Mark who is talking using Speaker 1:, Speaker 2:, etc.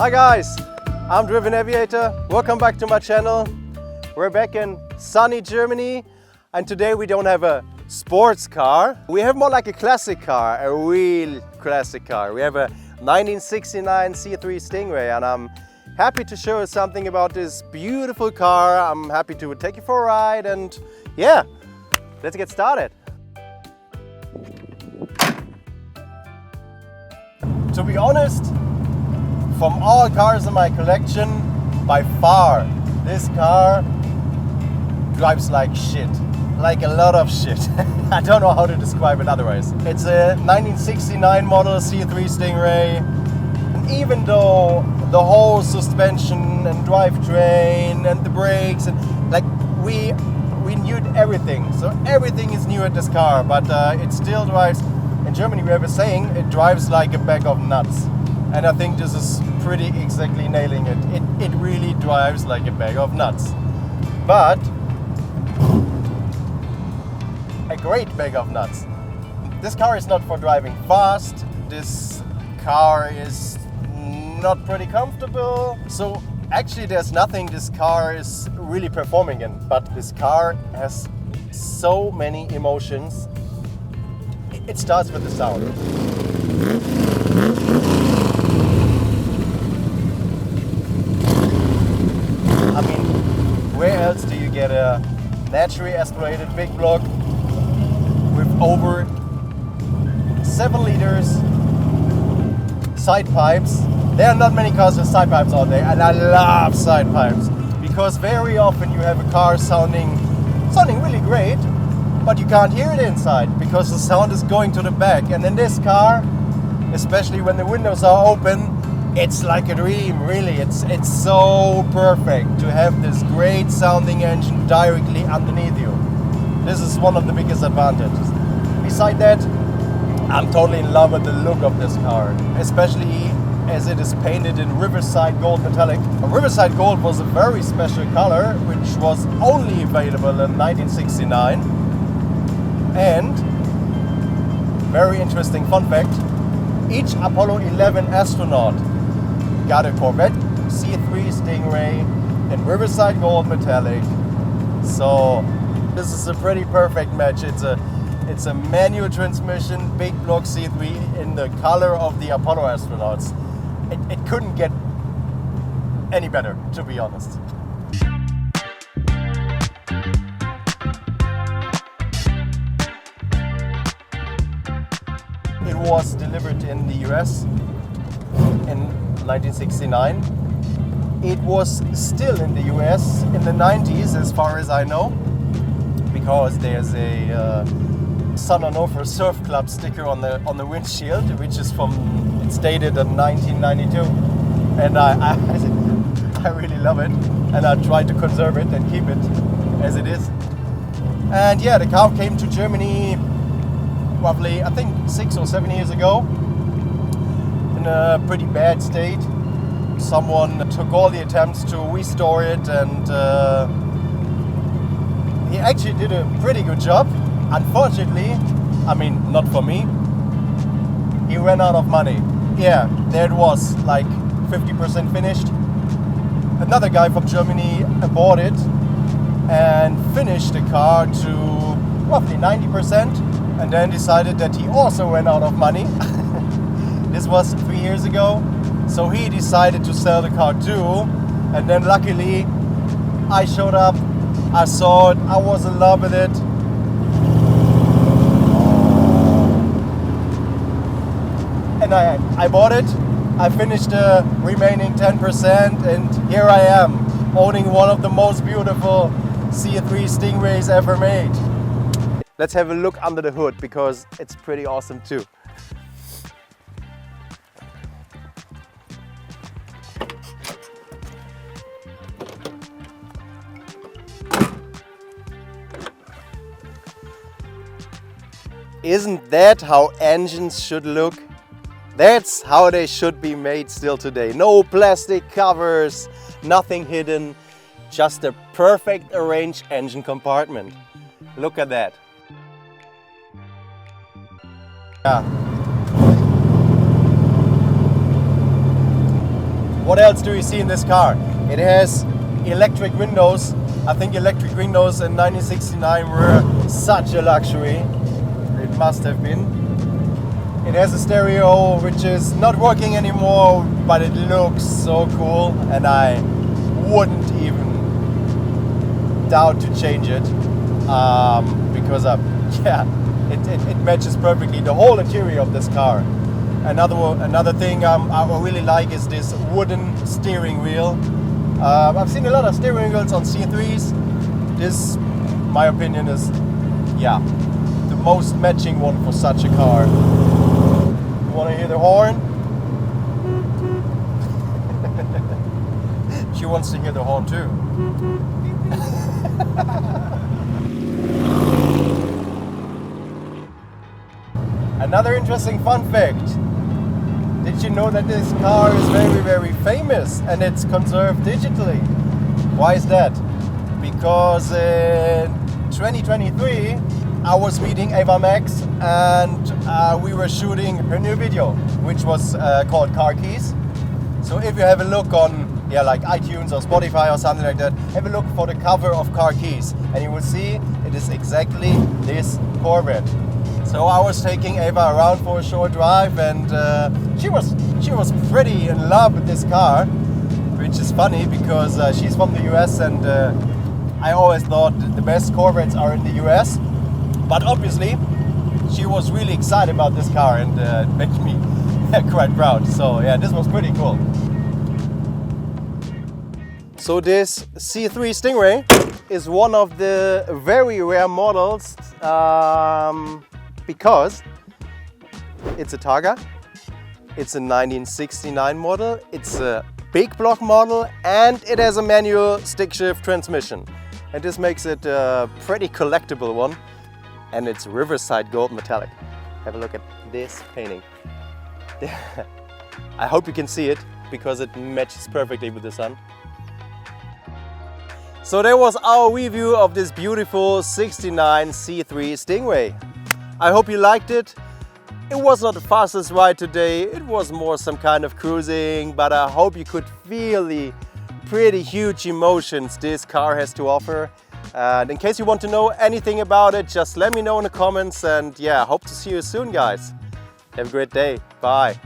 Speaker 1: Hi guys, I'm Driven.aviator. Welcome back to my channel. We're back in sunny Germany, and today we don't have a sports car. We have more like a classic car, a real classic car. We have a 1969 C3 Stingray, and I'm happy to show you something about this beautiful car. I'm happy to take you for a ride, and yeah, let's get started. To be honest, from all cars in my collection, by far, this car drives like shit. Like a lot of shit. I don't know how to describe it otherwise. It's a 1969 model C3 Stingray. And even though the whole suspension and drivetrain and the brakes, and like we knew everything. So everything is new at this car, but it still drives. In Germany we have a saying, it drives like a bag of nuts. And I think this is pretty exactly nailing it. It really drives like a bag of nuts. But a great bag of nuts. This car is not for driving fast. This car is not pretty comfortable. So actually there's nothing this car is really performing in. But this car has so many emotions. It starts with the sound. I mean, where else do you get a naturally aspirated big block with over 7 liters side pipes? There are not many cars with side pipes out there, and I love side pipes because very often you have a car sounding really great, but you can't hear it inside because the sound is going to the back. And in this car, especially when the windows are open, it's like a dream, really. It's so perfect to have this great sounding engine directly underneath you. This is one of the biggest advantages. Beside that, I'm totally in love with the look of this car, especially as it is painted in Riverside Gold Metallic. Riverside Gold was a very special color, which was only available in 1969. And, very interesting fun fact, each Apollo 11 astronaut got a Corvette C3 Stingray in Riverside Gold Metallic. So this is a pretty perfect match. It's a manual transmission, big block C3 in the color of the Apollo astronauts. It couldn't get any better, to be honest. It was delivered in the US in 1969. It was still in the US in the 90s, as far as I know, because there's a Sun on Offer Surf Club sticker on the windshield, which is it's dated in 1992, and I really love it, and I try to conserve it and keep it as it is. And yeah, the car came to Germany roughly, I think 6 or 7 years ago, in a pretty bad state. Someone took all the attempts to restore it, and he actually did a pretty good job. Unfortunately, I mean, not for me, he ran out of money. Yeah, there it was, like 50% finished. Another guy from Germany bought it and finished the car to roughly 90%, and then decided that he also ran out of money. This was 3 years ago, so he decided to sell the car too. And then luckily, I showed up, I saw it, I was in love with it. And I bought it, I finished the remaining 10%, and here I am, owning one of the most beautiful C3 Stingrays ever made. Let's have a look under the hood, because it's pretty awesome too. Isn't that how engines should look? That's how they should be made still today. No plastic covers, nothing hidden, just a perfect arranged engine compartment. Look at that. Yeah. What else do you see in this car? It has electric windows. I think electric windows in 1969 were such a luxury. It must have been. It has a stereo which is not working anymore, but it looks so cool, and I wouldn't even doubt to change it because it matches perfectly the whole interior of this car. Another thing I really like is this wooden steering wheel. I've seen a lot of steering wheels on C3s. This, my opinion, is the most matching one for such a car. You want to hear the horn? She wants to hear the horn too. Another interesting fun fact. Did you know that this car is very, very famous and it's conserved digitally? Why is that? Because in 2023 I was meeting Ava Max and we were shooting her new video, which was called Car Keys. So if you have a look on like iTunes or Spotify or something like that, have a look for the cover of Car Keys and you will see it is exactly this Corvette. So I was taking Ava around for a short drive and she was pretty in love with this car, which is funny because she's from the US and I always thought the best Corvettes are in the US, but obviously she was really excited about this car and it made me quite proud. So yeah, this was pretty cool. So this C3 Stingray is one of the very rare models because it's a Targa, it's a 1969 model, it's a big block model, and it has a manual stick shift transmission. And this makes it a pretty collectible one, and it's Riverside Gold Metallic. Have a look at this painting. I hope you can see it because it matches perfectly with the sun. So that was our review of this beautiful 69 C3 Stingray. I hope you liked it. It was not the fastest ride today, it was more some kind of cruising, but I hope you could feel the pretty huge emotions this car has to offer. And in case you want to know anything about it, just let me know in the comments, and yeah, hope to see you soon, guys. Have a great day. Bye.